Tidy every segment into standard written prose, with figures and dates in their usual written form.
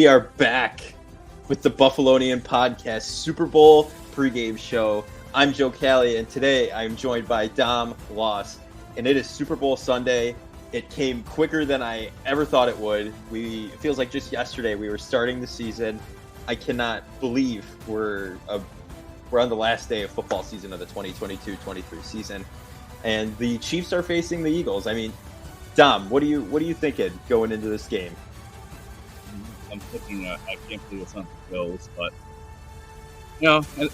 We are back with the Buffalonian podcast Super Bowl pregame show. I'm Joe Callie, and today I'm joined by Dom Loss, and it is Super Bowl Sunday. It came quicker than I ever thought it would. It feels like just yesterday we were starting the season. I cannot believe we're on the last day of football season of the 2022-23 season, and the Chiefs are facing the Eagles. I mean, Dom, what are you thinking going into this game? I'm thinking I can't believe it's not the Bills, but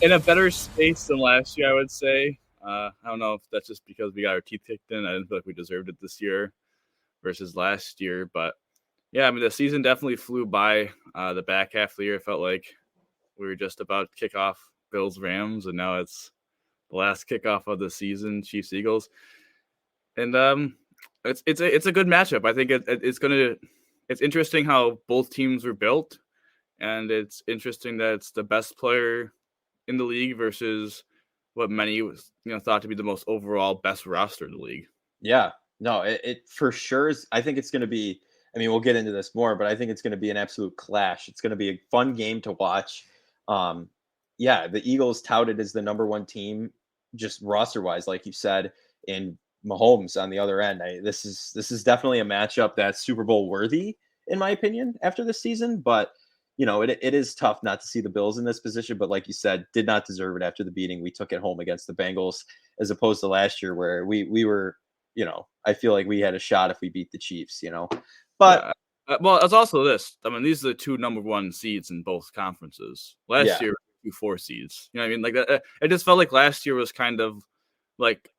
in a better space than last year, I would say. I don't know if that's just because we got our teeth kicked in. I didn't feel like we deserved it this year versus last year, but yeah, I mean the season definitely flew by. The back half of the year felt like we were just about to kick off Bills Rams, and now it's the last kickoff of the season, Chiefs Eagles, and it's a good matchup. I think it's interesting how both teams were built, and it's interesting that it's the best player in the league versus what many thought to be the most overall best roster in the league. Yeah, no, it for sure is. I think it's going to be. I mean, we'll get into this more, but I think it's going to be an absolute clash. It's going to be a fun game to watch. Yeah, the Eagles touted as the number one team, just roster wise, like you said, and Mahomes on the other end. This is definitely a matchup that's Super Bowl worthy, in my opinion, after this season. But it is tough not to see the Bills in this position. But like you said, did not deserve it after the beating we took at home against the Bengals, as opposed to last year where we were, I feel like we had a shot if we beat the Chiefs. But well, it's also this. I mean, these are the two number one seeds in both conferences. Last year, 2-4 seeds. You know what I mean? Like it just felt like last year was kind of like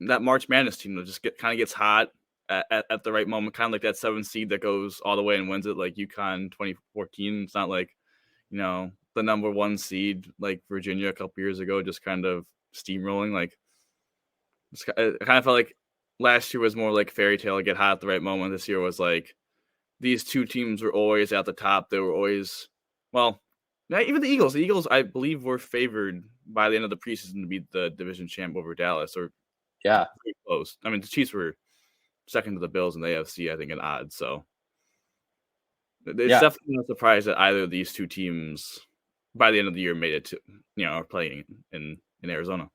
that March Madness team that just kind of gets hot at the right moment, kind of like that 7 seed that goes all the way and wins it, like UConn 2014. It's not like the number 1 seed like Virginia a couple years ago, just kind of steamrolling. Like it kind of felt like last year was more like fairy tale, get hot at the right moment. This year was like these two teams were always at the top. They were always, well, even the Eagles. The Eagles, I believe, were favored by the end of the preseason to beat the division champ over Dallas, or pretty close. I mean, the Chiefs were second to the Bills in the AFC, I think, in odds. So it's definitely no surprise that either of these two teams, by the end of the year, made it to are playing in Arizona.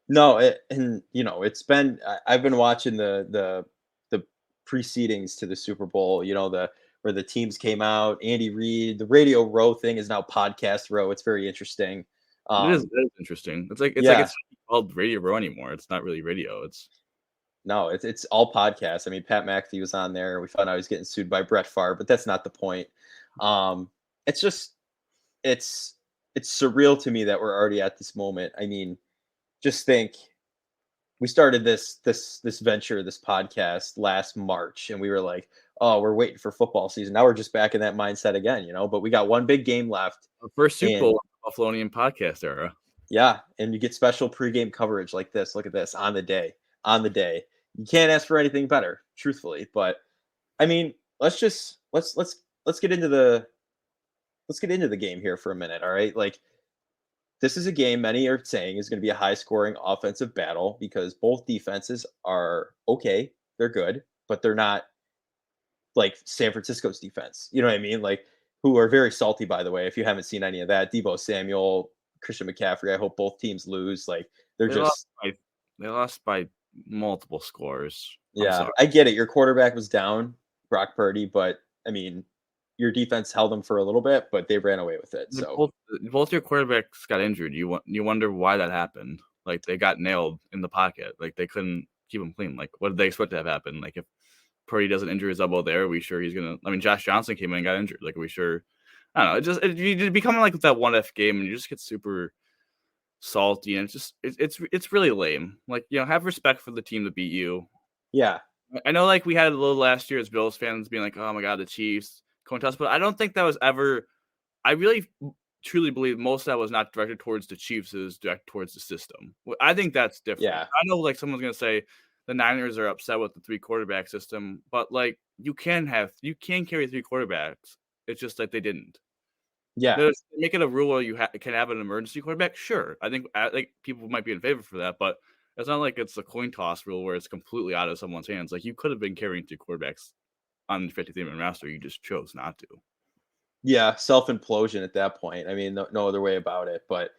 No, it's been. I've been watching the precedings to the Super Bowl. Where the teams came out. Andy Reid, the Radio Row thing is now Podcast Row. It's very interesting. It is interesting. It's like it's not called Radio Row anymore. It's not really radio. It's all podcasts. I mean, Pat McAfee was on there. We found out he was getting sued by Brett Favre, but that's not the point. It's just it's surreal to me that we're already at this moment. I mean, just think, we started this venture, this podcast last March, and we were like, oh, we're waiting for football season. Now we're just back in that mindset again, but we got one big game left. Our first Super Bowl Buffalonian podcast era. Yeah, and you get special pregame coverage like this. Look at this, on the day. You can't ask for anything better, truthfully. But I mean, let's get into the game here for a minute, all right? Like, this is a game many are saying is going to be a high-scoring offensive battle because both defenses are okay. They're good, but they're not like San Francisco's defense. You know what I mean? Like, who are very salty, by the way. If you haven't seen any of that, Deebo Samuel, Christian McCaffrey, I hope both teams lose. Like, they lost by multiple scores. Yeah, I get it. Your quarterback was down, Brock Purdy, but I mean, your defense held them for a little bit, but they ran away with it. So both your quarterbacks got injured. You wonder why that happened. Like, they got nailed in the pocket. Like, they couldn't keep them clean. Like, what did they expect to have happen? Like, if Purdy doesn't injure his elbow there, are we sure he's gonna? I mean, Josh Johnson came in and got injured. Like, are we sure? I don't know. You become like that 1F game, and you just get super salty, and it's really lame. Like, have respect for the team that beat you. Yeah, I know. Like, we had a little last year as Bills fans being like, "Oh my God, the Chiefs." Contest, but I don't think that was ever. I really truly believe most of that was not directed towards the Chiefs; it was directed towards the system. I think that's different. Yeah, I know, like, someone's gonna say the Niners are upset with the 3-quarterback system, but like, you can carry 3 quarterbacks. It's just like they didn't. Yeah, make it a rule where you can have an emergency quarterback. Sure, I think people might be in favor for that, but it's not like it's a coin toss rule where it's completely out of someone's hands. Like, you could have been carrying 2 quarterbacks on the 53-man roster, you just chose not to. Yeah, self implosion at that point. I mean, no other way about it. But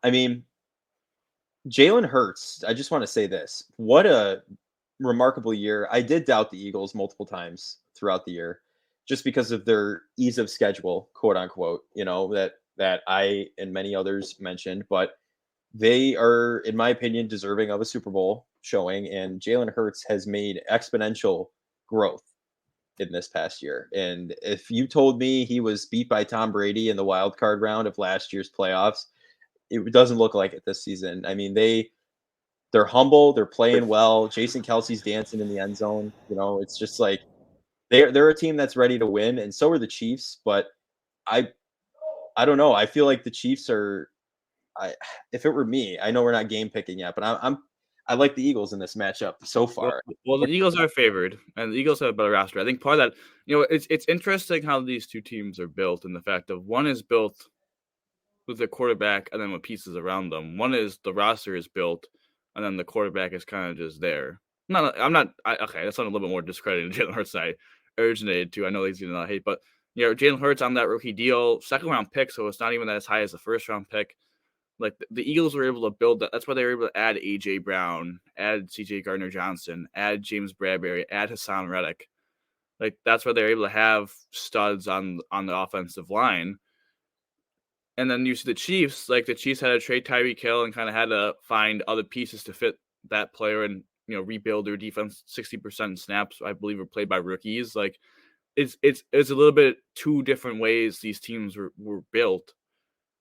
I mean, Jalen Hurts. I just want to say this: what a remarkable year. I did doubt the Eagles multiple times throughout the year, just because of their ease of schedule, quote unquote. That I and many others mentioned, but they are, in my opinion, deserving of a Super Bowl showing. And Jalen Hurts has made exponential growth in this past year. And if you told me he was beat by Tom Brady in the wild card round of last year's playoffs, it doesn't look like it this season. I mean, they're humble, they're playing well. Jason Kelsey's dancing in the end zone. It's just like they're a team that's ready to win, and so are the Chiefs. But I I don't know. I feel like the Chiefs are. I If it were me, I know we're not game picking yet, but I like the Eagles in this matchup so Well, far. well, the Eagles are favored, and the Eagles have a better roster. I think part of that, it's interesting how these two teams are built, and the fact that one is built with the quarterback and then with pieces around them. One is the roster is built, and then the quarterback is kind of just there. Okay, that's not a little bit more discrediting Jalen Hurts than I originated to. I know he's getting a lot of hate, but Jalen Hurts on that rookie deal, second round pick, so it's not even as high as the first round pick. Like the Eagles were able to build that. That's why they were able to add AJ Brown, add CJ Gardner Johnson, add James Bradbury, add Hassan Reddick. Like that's why they're able to have studs on the offensive line. And then you see the Chiefs, like the Chiefs had to trade Tyreek Hill and kind of had to find other pieces to fit that player and rebuild their defense. 60% snaps, I believe, were played by rookies. Like it's a little bit two different ways these teams were built.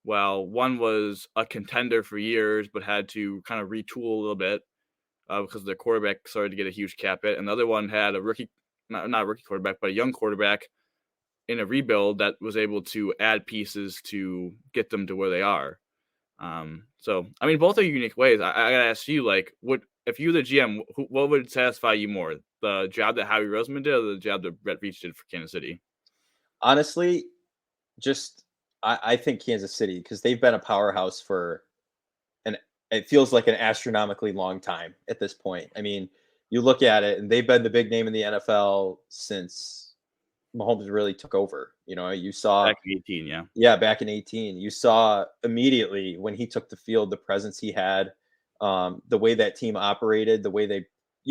While one was a contender for years, but had to kind of retool a little bit because their quarterback started to get a huge cap hit. And the other one had a rookie, not a rookie quarterback, but a young quarterback in a rebuild that was able to add pieces to get them to where they are. So, I mean, both are unique ways. I gotta ask you, like, if you were the GM, what would satisfy you more? The job that Howie Roseman did or the job that Brett Veach did for Kansas City? Honestly, just I think Kansas City, because they've been a powerhouse for an it feels like an astronomically long time at this point. I mean, you look at it, and they've been the big name in the NFL since Mahomes really took over. You saw, Back in 18, yeah. yeah, back in 18, you saw immediately when he took the field, the presence he had, the way that team operated, the way they,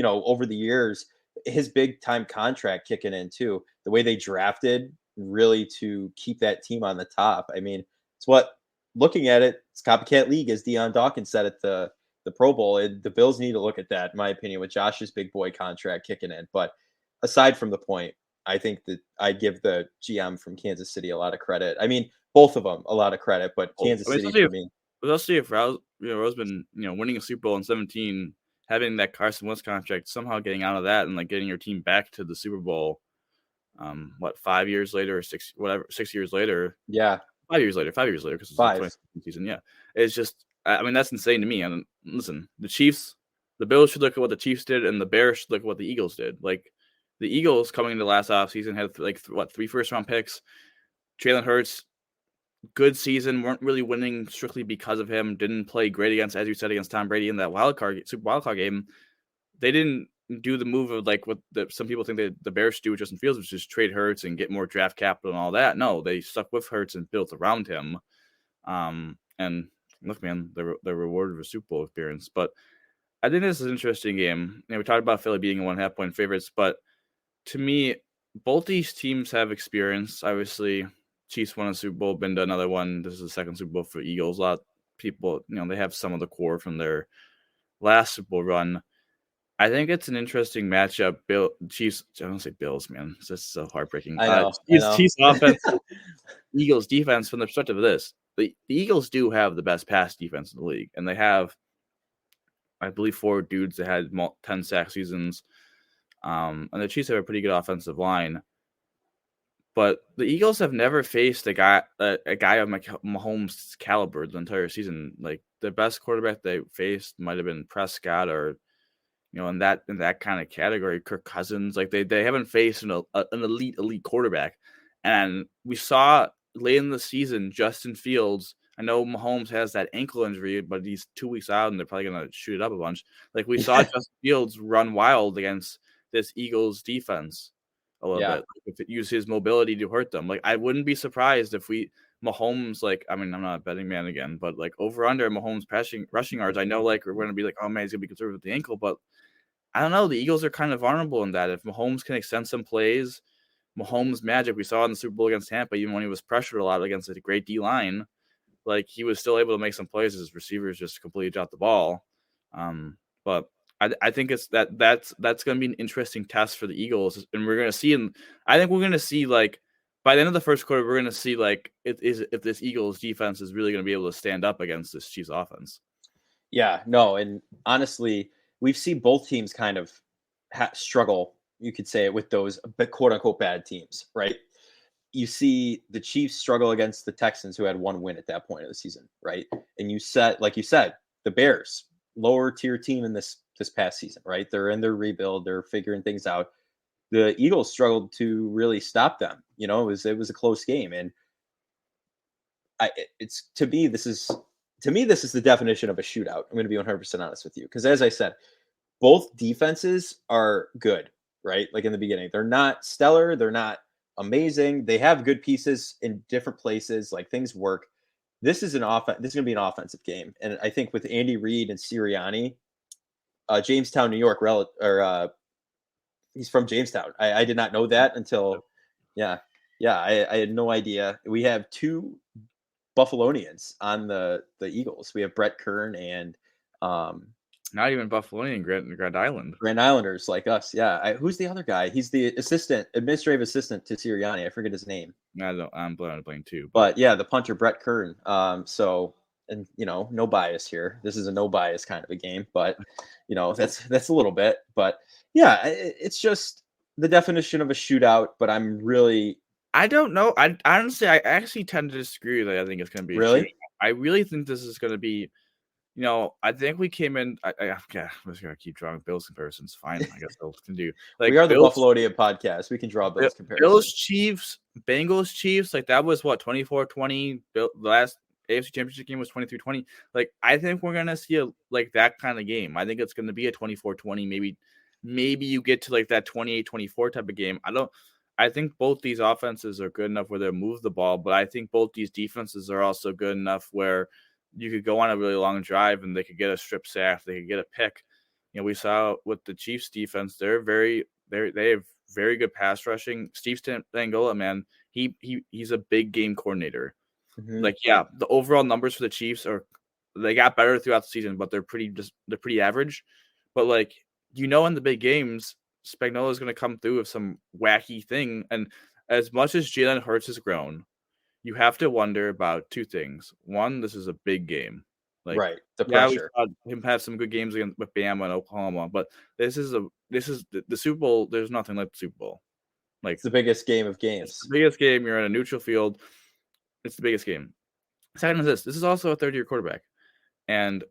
over the years, his big time contract kicking in too, the way they drafted really to keep that team on the top. I mean, it's what looking at it, it's copycat league, as Deion Dawkins said at the Pro Bowl. The Bills need to look at that, in my opinion, with Josh's big boy contract kicking in. But aside from the point, I think that I give the GM from Kansas City a lot of credit. I mean, both of them a lot of credit, but Kansas I mean, City for me. especially if Roseman, winning a Super Bowl in 17, having that Carson Wentz contract, somehow getting out of that and like getting your team back to the Super Bowl. 5 years later or 6 years later? Yeah, 5 years later, because it's the 5. 20 season. Yeah, it's just, I mean, that's insane to me. And listen, the Bills should look at what the Chiefs did, and the Bears should look at what the Eagles did. Like the Eagles coming into last offseason had like 3 first round picks. Jalen Hurts, good season, weren't really winning strictly because of him. Didn't play great against, as you said, against Tom Brady in that Super wild card game. They didn't do the move of like what some people think the Bears do with Justin Fields, which is trade Hurts and get more draft capital and all that. No, they stuck with Hurts and built around him. And look, man, they're rewarded with a Super Bowl appearance. But I think this is an interesting game. We talked about Philly being 1.5 point favorites, but to me, both these teams have experience. Obviously, Chiefs won a Super Bowl, been to another one. This is the second Super Bowl for Eagles. A lot of people, they have some of the core from their last Super Bowl run. I think it's an interesting matchup. Chiefs, I don't say Bills, man. It's just so heartbreaking. I know. Chiefs offense, Eagles defense. From the perspective of this, the Eagles do have the best pass defense in the league, and they have, I believe, 4 dudes that had 10 sack seasons. And the Chiefs have a pretty good offensive line. But the Eagles have never faced a guy of Mahomes' caliber the entire season. Like the best quarterback they faced might have been Prescott or, in that kind of category, Kirk Cousins. Like they haven't faced an elite quarterback. And we saw late in the season, Justin Fields. I know Mahomes has that ankle injury, but he's 2 weeks out, and they're probably gonna shoot it up a bunch. Like we saw Justin Fields run wild against this Eagles defense. a little Yeah. bit. If it use his mobility to hurt them. Like I wouldn't be surprised if Mahomes, like, I mean, I'm not a betting man again, but like over under Mahomes rushing yards. I know like we're gonna be like, oh man, he's gonna be conservative with the ankle, but I don't know. The Eagles are kind of vulnerable in that. If Mahomes can extend some plays, Mahomes magic we saw in the Super Bowl against Tampa, even when he was pressured a lot against a great D line, like he was still able to make some plays. His receivers just completely dropped the ball. But I think it's that's going to be an interesting test for the Eagles, and we're going to see. And I think we're going to see like by the end of the first quarter, we're going to see like if this Eagles defense is really going to be able to stand up against this Chiefs offense. Yeah, no, and honestly, we've seen both teams kind of struggle, you could say, with those quote unquote bad teams, right? You see the Chiefs struggle against the Texans, who had one win at that point of the season, right? And like you said, the Bears, lower tier team in this past season, right? They're in their rebuild, they're figuring things out. The Eagles struggled to really stop them. You know, it was a close game, and it's to me this is the definition of a shootout. I'm going to be 100% honest with you, because as I said, both defenses are good, right? Like in the beginning, they're not stellar, they're not amazing. They have good pieces in different places, like things work. This is this is going to be an offensive game, and I think with Andy Reid and Sirianni, Jamestown, New York, he's from Jamestown. I did not know that until, yeah, I had no idea. We have two Buffalonians on the Eagles. We have Brett Kern and not even Buffalonian, Grand Island. Grand Islanders like us. Yeah. Who's the other guy? He's the administrative assistant to Sirianni. I forget his name. I'm blame too. But yeah, the punter Brett Kern. So, and no bias here. This is a no bias kind of a game, but that's a little bit. But yeah, it's just the definition of a shootout. But I don't know. I actually tend to disagree with that. I think it's going to be really. I really think this is going to be. I think we came in. I'm just gonna keep drawing Bills comparisons. Fine, I guess Bills can do. Like we are the Bills, Buffalonian podcast. We can draw Bills comparisons. Bills Chiefs, Bengals Chiefs. Like that was what 24-20. The last AFC Championship game was 23-20. Like I think we're gonna see like that kind of game. I think it's gonna be a 24-20. Maybe you get to like that 28-24 type of game. I think both these offenses are good enough where they move the ball, but I think both these defenses are also good enough where you could go on a really long drive and they could get a strip sack, they could get a pick. We saw with the Chiefs defense, they have very good pass rushing. Steve Stangola, man, he's a big game coordinator. Mm-hmm. Like, yeah, the overall numbers for the Chiefs they got better throughout the season, but they're pretty average. But like, in the big games, Spagnuolo is going to come through with some wacky thing. And as much as Jalen Hurts has grown, you have to wonder about two things. One, this is a big game. Like, right, the pressure. We saw him have some good games with Bama and Oklahoma, but this is the Super Bowl. There's nothing like the Super Bowl. Like, it's the biggest game of games. It's the biggest game. You're in a neutral field. It's the biggest game. Second is this is also a third-year quarterback. And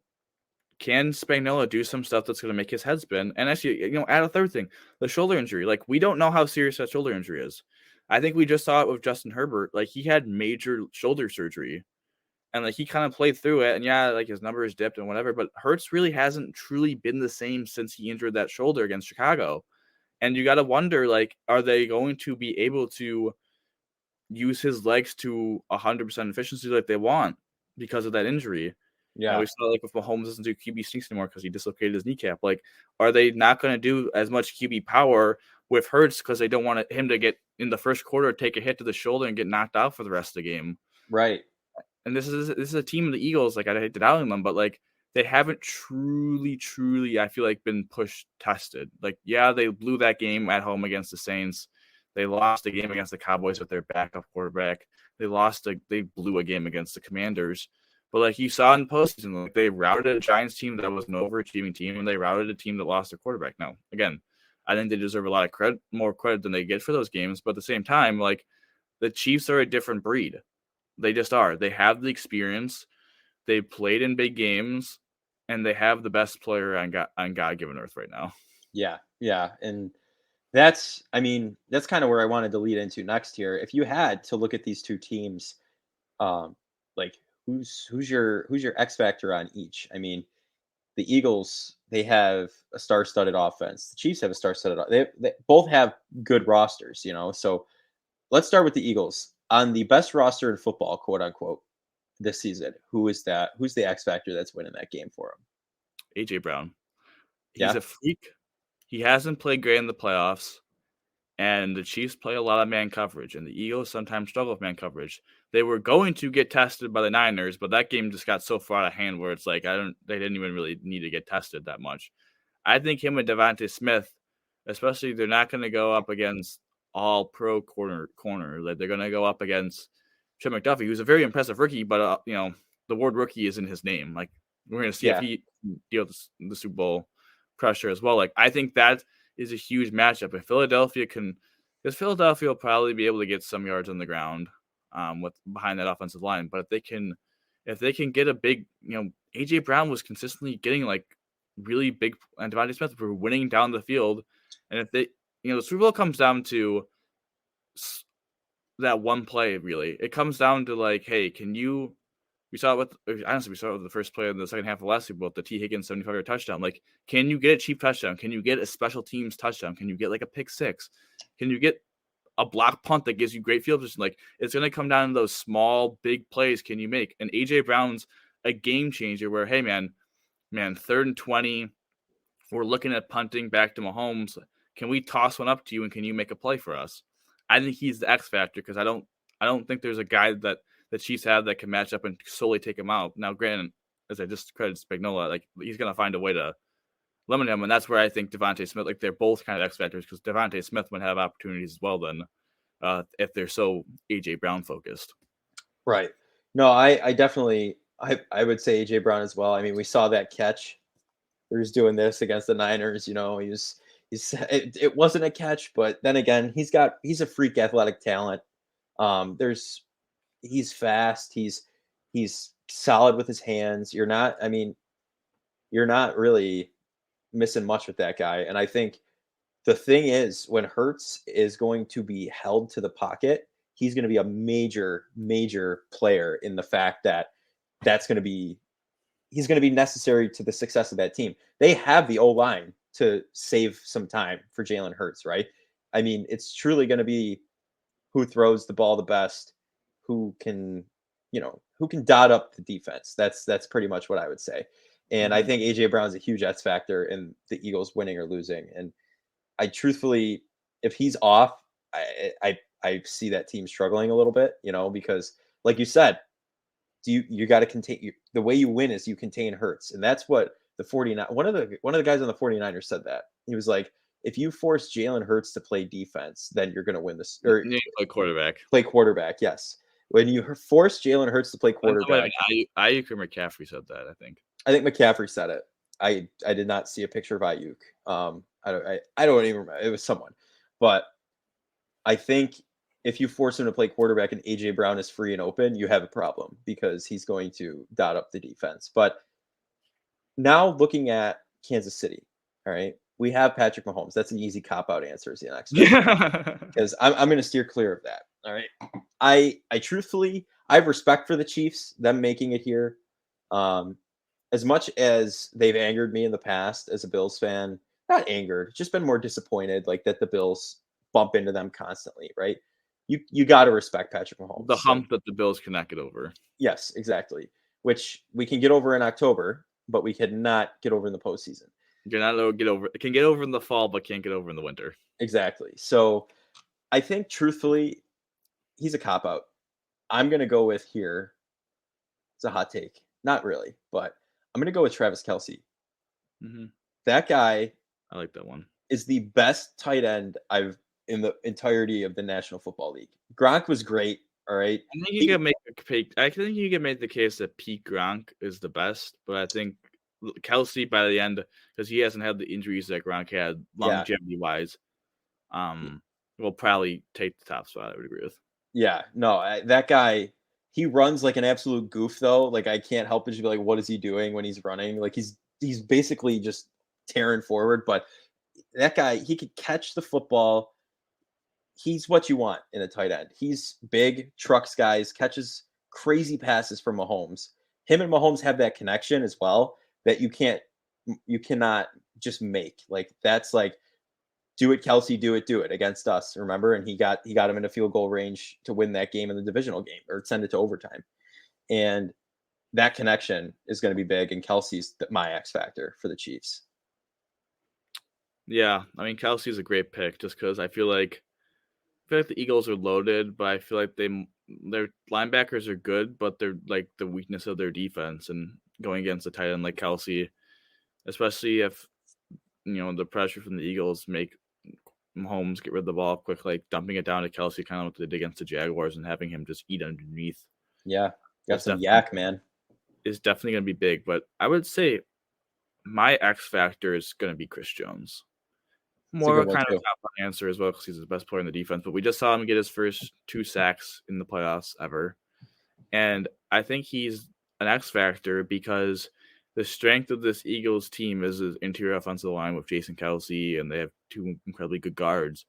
can Spagnuolo do some stuff that's going to make his head spin? And actually, add a third thing, the shoulder injury. Like, we don't know how serious that shoulder injury is. I think we just saw it with Justin Herbert. Like, he had major shoulder surgery, and like he kind of played through it. And yeah, like his numbers dipped and whatever. But Hurts really hasn't truly been the same since he injured that shoulder against Chicago. And you got to wonder, like, are they going to be able to use his legs to 100% efficiency like they want because of that injury? Yeah, we saw like with Mahomes doesn't do QB sneaks anymore because he dislocated his kneecap. Like, are they not going to do as much QB power with Hurts because they don't want him to get in the first quarter, take a hit to the shoulder, and get knocked out for the rest of the game? Right. And this is a team of the Eagles. Like, I hate to down them, but like they haven't truly, I feel like, been tested. Like, yeah, they blew that game at home against the Saints. They lost a game against the Cowboys with their backup quarterback. They blew a game against the Commanders. But like you saw in postseason, like they routed a Giants team that was an overachieving team, and they routed a team that lost their quarterback. Now, again, I think they deserve a lot of more credit than they get for those games. But at the same time, like the Chiefs are a different breed. They just are. They have the experience. They played in big games, and they have the best player on God-given earth right now. Yeah, and that's kind of where I wanted to lead into next here. If you had to look at these two teams, like who's your X factor on each? I mean, the Eagles, they have a star-studded offense. The Chiefs have a star-studded. They both have good rosters, you know. So let's start with the Eagles on the best roster in football, quote unquote, this season. Who is that? Who's the X factor that's winning that game for them? AJ Brown. He's Yeah, a freak. He hasn't played great in the playoffs, and the Chiefs play a lot of man coverage, and the Eagles sometimes struggle with man coverage. They were going to get tested by the Niners, but that game just got so far out of hand where it's like they didn't even really need to get tested that much. I think him and Devontae Smith, especially, they're not going to go up against all pro corner. Like, they're going to go up against Trent McDuffie, who's a very impressive rookie, but the word rookie is in his name. Like, we're going to see if he can deal with the Super Bowl pressure as well. Like, I think that is a huge matchup. If Philadelphia will probably be able to get some yards on the ground with behind that offensive line. But if they can get a big, AJ Brown was consistently getting like really big, and Devontae Smith were winning down the field. And if they, the Super Bowl comes down to that one play, really. It comes down to like, hey, we saw it with the first play in the second half of last Super Bowl, the T. Higgins 75-yard touchdown. Like, can you get a cheap touchdown? Can you get a special teams touchdown? Can you get like a pick six? Can you get a block punt that gives you great field position? Like, it's going to come down to those small, big plays can you make? And AJ Brown's a game changer where, hey, man, 3rd and 20, we're looking at punting back to Mahomes. Can we toss one up to you, and can you make a play for us? I think he's the X factor because I don't think there's a guy that the Chiefs have that can match up and solely take him out. Now, granted, as I just credited Spagnola, like, he's going to find a way to limit him, and that's where I think Devontae Smith, like, they're both kind of X factors because Devontae Smith would have opportunities as well then if they're so AJ Brown focused. Right. No, I definitely I would say AJ Brown as well. I mean, we saw that catch. He was doing this against the Niners. It wasn't a catch, but then again, he's a freak athletic talent. He's fast. He's solid with his hands. You're not really missing much with that guy. And I think the thing is, when Hurts is going to be held to the pocket, he's going to be a major, major player in the fact that he's going to be necessary to the success of that team. They have the O-line to save some time for Jalen Hurts, right? I mean, it's truly going to be who throws the ball the best, who can dot up the defense. That's pretty much what I would say. And I think AJ Brown's a huge X factor in the Eagles winning or losing. And I truthfully, if he's off, I see that team struggling a little bit, because like you said, you got to contain the way you win is you contain Hurts. And that's what the 49 one of the guys on the 49ers said that. He was like, if you force Jalen Hurts to play defense, then you're going to win this. Or play quarterback. Play quarterback, yes. When you force Jalen Hurts to play quarterback, Ayuk or McCaffrey said that. I think McCaffrey said it. I did not see a picture of Ayuk. I don't even remember. It was someone, but I think if you force him to play quarterback and AJ Brown is free and open, you have a problem because he's going to dot up the defense. But now looking at Kansas City, all right, we have Patrick Mahomes. That's an easy cop-out answer is the next one. Because I'm going to steer clear of that. All right. I truthfully, I have respect for the Chiefs, them making it here. As much as they've angered me in the past as a Bills fan, not angered, just been more disappointed, like that the Bills bump into them constantly, right? You got to respect Patrick Mahomes. The hump that the Bills cannot get over. Yes, exactly. Which we can get over in October, but we cannot get over in the postseason. You're not able to get over. It can get over in the fall, but can't get over in the winter. Exactly. So I think, truthfully, he's a cop-out. I'm going to go with here. It's a hot take. Not really, but I'm going to go with Travis Kelce. Mm-hmm. That guy, I like that one, is the best tight end I've in the entirety of the National Football League. Gronk was great. All right. I think you can make the case that Pete Gronk is the best, but I think Kelce by the end, because he hasn't had the injuries that Gronk had longevity wise, will probably take the top spot. I would agree with. Yeah, no, that guy, he runs like an absolute goof though. Like, I can't help but just be like, what is he doing when he's running? Like, he's basically just tearing forward, but that guy, he could catch the football. He's what you want in a tight end. He's big, trucks guys, catches crazy passes from Mahomes. Him and Mahomes have that connection as well that you can't just make. Like that's like do it, Kelsey, do it against us. Remember? And he got him in a field goal range to win that game in the divisional game or send it to overtime. And that connection is going to be big. And Kelsey's my X factor for the Chiefs. Yeah, I mean Kelsey's a great pick just because I feel like the Eagles are loaded, but I feel like their linebackers are good, but they're like the weakness of their defense. And going against a tight end like Kelsey, especially if the pressure from the Eagles make Mahomes get rid of the ball quick, like dumping it down to Kelsey, kind of what they did against the Jaguars, and having him just eat underneath. Yeah, got some yak, man. Is definitely going to be big, but I would say my X factor is going to be Chris Jones. More of a kind of top answer as well because he's the best player in the defense. But we just saw him get his first 2 sacks in the playoffs ever. And I think he's an X factor because the strength of this Eagles team is his interior offensive line with Jason Kelsey, and they have 2 incredibly good guards.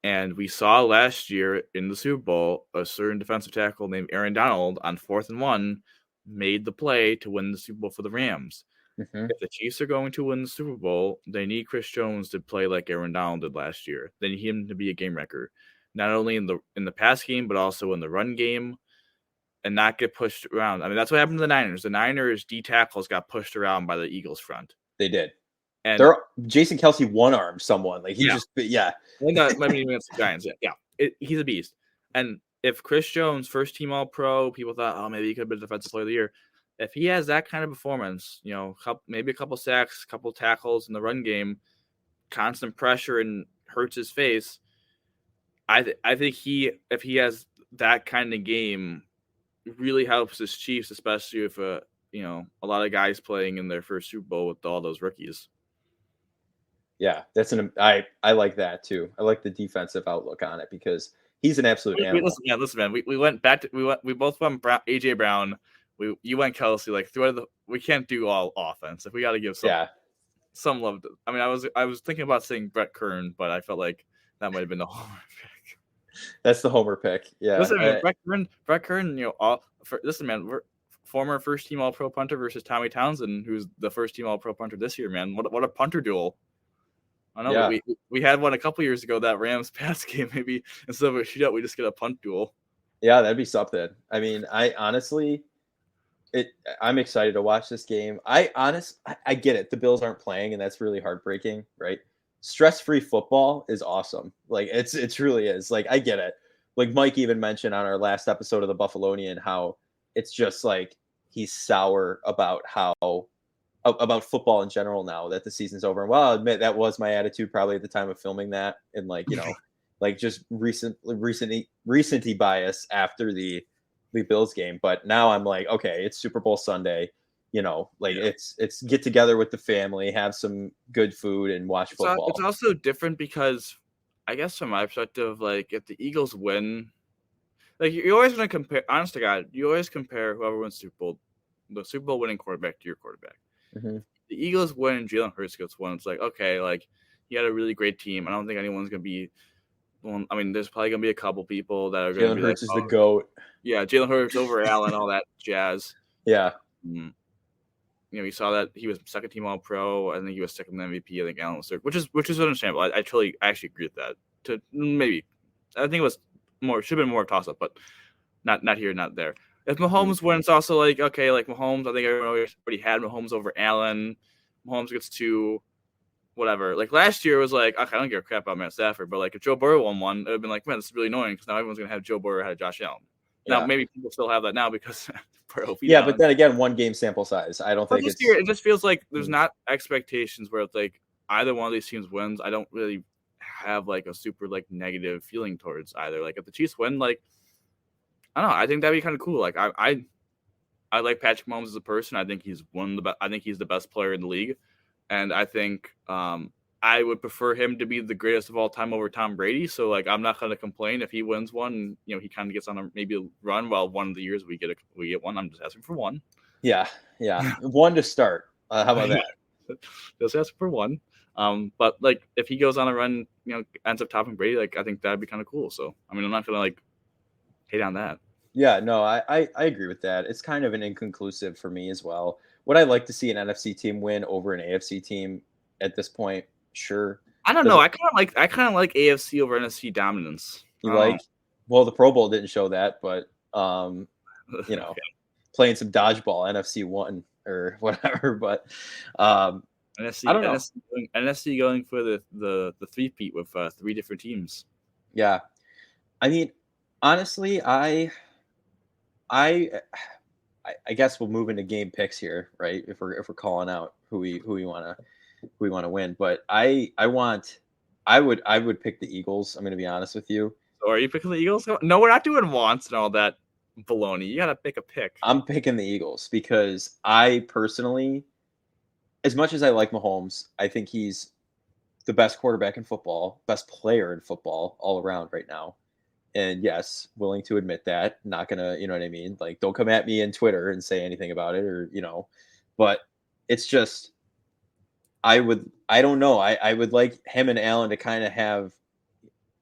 And we saw last year in the Super Bowl a certain defensive tackle named Aaron Donald on 4th and 1 made the play to win the Super Bowl for the Rams. Mm-hmm. If the Chiefs are going to win the Super Bowl, they need Chris Jones to play like Aaron Donald did last year. They need him to be a game wrecker, not only in the pass game but also in the run game, and not get pushed around. I mean, that's what happened to the Niners. The Niners D tackles got pushed around by the Eagles front. They did. And Jason Kelsey one-armed someone. Like he just. Maybe against the Giants. He's a beast. And if Chris Jones, first team All-Pro, people thought, oh, maybe he could have been Defensive Player of the Year. If he has that kind of performance, maybe a couple sacks, couple tackles in the run game, constant pressure and hurts his face, I think if he has that kind of game, really helps his Chiefs, especially if a lot of guys playing in their first Super Bowl with all those rookies. Yeah, I like that too. I like the defensive outlook on it because he's an absolute animal. Listen, man. We went back to we both went AJ Brown. You went Kelsey. Like we can't do all offense. If we got to give some love. I mean, I was thinking about saying Brett Kern, but I felt like that might have been the homer pick. That's the homer pick. Yeah. Listen, man, Brett Kern. Listen, man. We're former first team All-Pro punter versus Tommy Townsend, who's the first team All-Pro punter this year. Man, what a punter duel! I know. Yeah. We had one a couple years ago. That Rams pass game. Maybe instead of a shootout, we just get a punt duel. Yeah, that'd be something. I mean, I'm excited to watch this game. I get it. The Bills aren't playing, and that's really heartbreaking, right? Stress-free football is awesome. Like it really is. Like I get it. Like Mike even mentioned on our last episode of the Buffalonian how it's just like he's sour about football in general now that the season's over. And well, I'll admit that was my attitude probably at the time of filming that, and like like just recency bias after the Bills game. But now I'm like, okay, it's Super Bowl Sunday. It's get together with the family, have some good food, and watch football. It's also different because I guess from my perspective, like if the Eagles win, like you're always going to compare. Honest to God, you always compare whoever wins the Super Bowl winning quarterback to your quarterback. Mm-hmm. The Eagles win and Jalen Hurts gets one. It's like okay, like he had a really great team. I don't think anyone's going to be. Well, I mean, there's probably going to be a couple people that are going to be. Jalen Hurts is the GOAT. Yeah, Jalen Hurts over Allen, all that jazz. Yeah. We saw that he was second team All-Pro. I think he was second MVP. I think Allen was third, which is understandable. I actually agree with that. I think it was should have been more toss up, but not here, not there. If Mahomes wins, also like okay, like Mahomes, I think everyone already had Mahomes over Allen. Mahomes gets 2, whatever. Like last year, it was like okay, I don't give a crap about Matt Stafford, but like if Joe Burrow won one, it would have been like man, this is really annoying because now everyone's gonna have Joe Burrow ahead of Josh Allen. Yeah. Now maybe people still have that now because but then again, 1 game sample size. I don't think it just feels like there's not expectations where it's like either one of these teams wins. I don't really have like a super like negative feeling towards either. Like if the Chiefs win, like I don't know, I think that'd be kind of cool. Like I like Patrick Mahomes as a person. I think he's I think he's the best player in the league, and I think I would prefer him to be the greatest of all time over Tom Brady. So like I'm not going to complain if he wins one. He kind of gets on maybe a run. While one of the years we get one. I'm just asking for one. Yeah. One to start. How about that? Just ask for one. But like if he goes on a run, ends up topping Brady, like I think that'd be kind of cool. So I mean, I'm not going to like hate on that. Yeah, no, I agree with that. It's kind of an inconclusive for me as well. Would I like to see an NFC team win over an AFC team at this point? Sure. I don't Does know. it I kind of like AFC over NFC dominance. I you don't like? Well, the Pro Bowl didn't show that, but know. you know, playing some dodgeball, NFC one or whatever. But um, I NFC don't know. NFC going for the three-peat with three different teams. Yeah, I mean, honestly, I I guess we'll move into game picks here, right? If we're calling out who we want to win, but I would pick the Eagles. I'm going to be honest with you. So are you picking the Eagles? No, we're not doing wants and all that baloney. You gotta pick a pick. I'm picking the Eagles because I personally, as much as I like Mahomes, I think he's the best quarterback in football, best player in football all around right now. And yes, willing to admit that. Not gonna, you know what I mean? Like, don't come at me in Twitter and say anything about it, or but it's just I don't know. I would like him and Allen to kind of have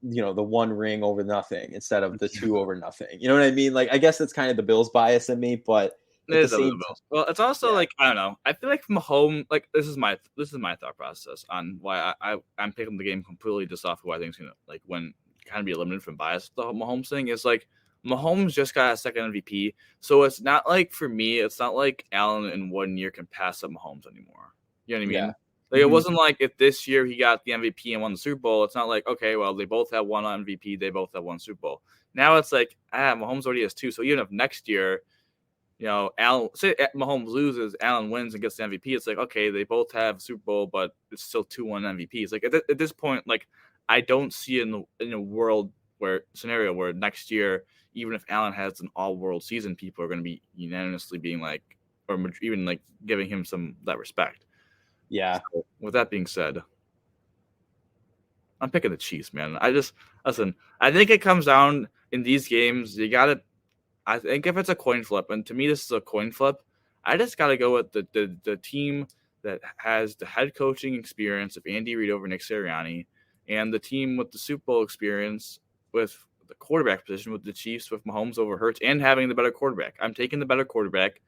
the one ring over nothing instead of the two over nothing. You know what I mean? Like, I guess that's kind of the Bills bias in me, but It at the is of the same time, Bills. Well, it's also yeah, like I don't know. I feel like Mahomes. Like this is my thought process on why I'm picking the game completely just off who I think is gonna like win. Kind of be eliminated from bias. The whole Mahomes thing is like Mahomes just got a second MVP, so it's not like for me. It's not like Allen in 1 year can pass up Mahomes anymore. You know what I yeah. mean? Like it wasn't like if this year he got the MVP and won the Super Bowl. It's not like okay, well they both have one MVP, they both have one Super Bowl. Now it's like Mahomes already has two. So even if next year Allen, say Mahomes loses, Allen wins and gets the MVP. It's like, okay, they both have Super Bowl, but it's still 2-1 MVPs. Like at this point, like I don't see in a world scenario where next year, even if Allen has an all world season, people are going to be unanimously being like, or even like giving him that respect. Yeah. So, with that being said, I'm picking the Chiefs, man. Listen. I think it comes down in these games. You got to. I think if it's a coin flip, and to me this is a coin flip, I just got to go with the team that has the head coaching experience of Andy Reid over Nick Sirianni, and the team with the Super Bowl experience with the quarterback position with the Chiefs with Mahomes over Hurts and having the better quarterback. I'm taking the better quarterback.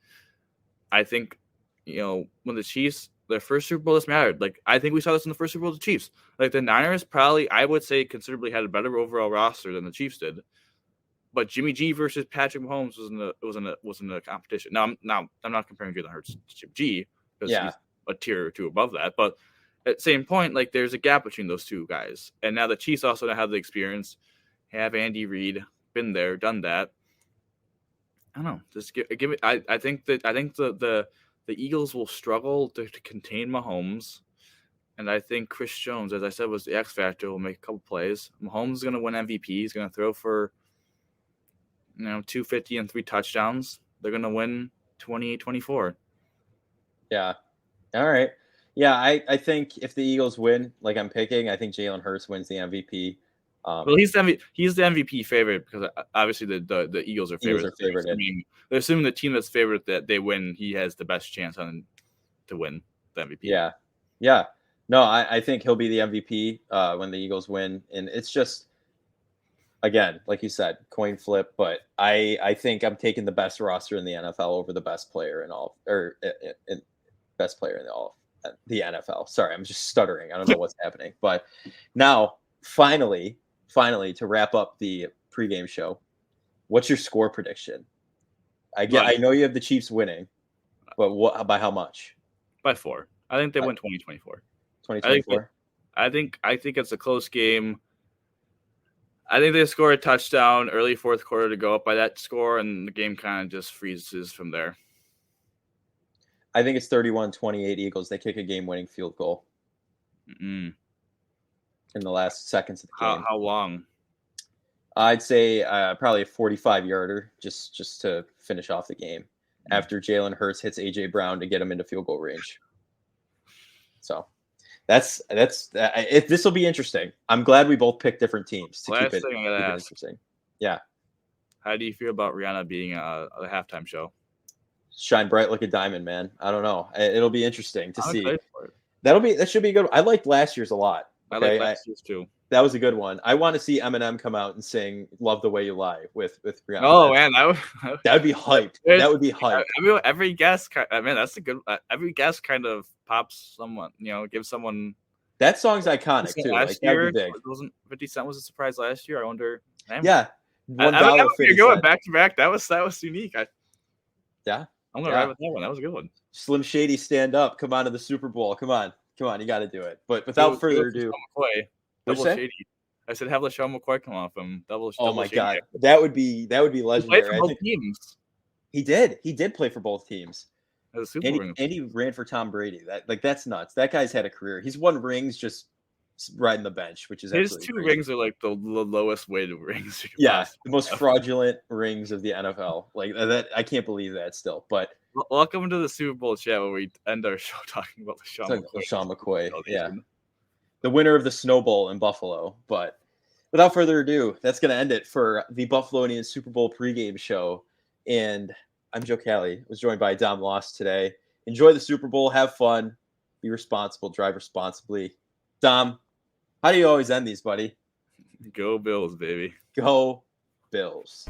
I think, when the Chiefs, their first Super Bowl, this mattered. Like, I think we saw this in the first Super Bowl with the Chiefs. Like, the Niners probably, I would say, considerably had a better overall roster than the Chiefs did. But Jimmy G versus Patrick Mahomes was in a competition. Now I'm not comparing Jalen Hurts to Jimmy G because he's a tier or two above that. But at the same point, like there's a gap between those two guys. And now the Chiefs also have the experience, have Andy Reid, been there, done that. I don't know. Just give it. I think the Eagles will struggle to contain Mahomes. And I think Chris Jones, as I said, was the X factor. Will make a couple plays. Mahomes is going to win MVP. He's going to throw for 250 and 3 touchdowns. They're going to win 28-24. Yeah. All right. Yeah, I think if the Eagles win, like I'm picking, I think Jalen Hurts wins the MVP. Well, he's the MVP favorite because obviously the Eagles are favored. They're assuming the team that's favored that they win, he has the best chance to win the MVP. Yeah. Yeah. No, I think he'll be the MVP when the Eagles win. And it's just, again, like you said, coin flip, but I think I'm taking the best roster in the NFL over the best player best player in the NFL. Sorry, I'm just stuttering. I don't know what's happening. But now, finally, to wrap up the pregame show, what's your score prediction? I know you have the Chiefs winning, but by how much? By 4. I think they win 2024. 2024. I think it's a close game. I think they score a touchdown early fourth quarter to go up by that score, and the game kind of just freezes from there. I think it's 31-28 Eagles. They kick a game-winning field goal in the last seconds of the game. How long? I'd say probably a 45-yarder just to finish off the game after Jalen Hurts hits A.J. Brown to get him into field goal range. So that's this will be interesting. I'm glad we both picked different teams to keep it interesting. Yeah. How do you feel about Rihanna being a halftime show? Shine bright like a diamond, man. I don't know. It'll be interesting to see. That should be good. I liked last year's a lot. Okay? I like last year's too. That was a good one. I want to see Eminem come out and sing "Love the Way You Lie" with Rihanna. Oh man, that would be hyped. That would be hyped. Every guest, man, that's a good. Every guest kind of pops someone, gives someone. That song's iconic too. Last like year, that'd be big. Wasn't 50 Cent was a surprise last year? I wonder. Man, yeah, $1. You're going back to back. That was unique. Yeah, I'm gonna ride with that one. That was a good one. Slim Shady, stand up. Come on to the Super Bowl. Come on. You got to do it. But without further ado, Double Shady. I said have LaShawn McCoy come off him. Oh my God, that would be legendary. He played for both teams. He did play for both teams. As a Super and he ran for Tom Brady. That's nuts. That guy's had a career. He's won rings just riding the bench, which is his two crazy. Rings are like the lowest weighted rings. Yeah, the most fraudulent rings of the NFL. Like that, I can't believe that still. But welcome to the Super Bowl chat where we end our show talking about LaShawn McCoy. Yeah, the winner of the Snow Bowl in Buffalo. But without further ado, that's going to end it for the Buffalonian Super Bowl pregame show. And I'm Joe Cali. Was joined by Dom Loss today. Enjoy the Super Bowl. Have fun. Be responsible. Drive responsibly. Dom, how do you always end these, buddy? Go Bills, baby. Go Bills.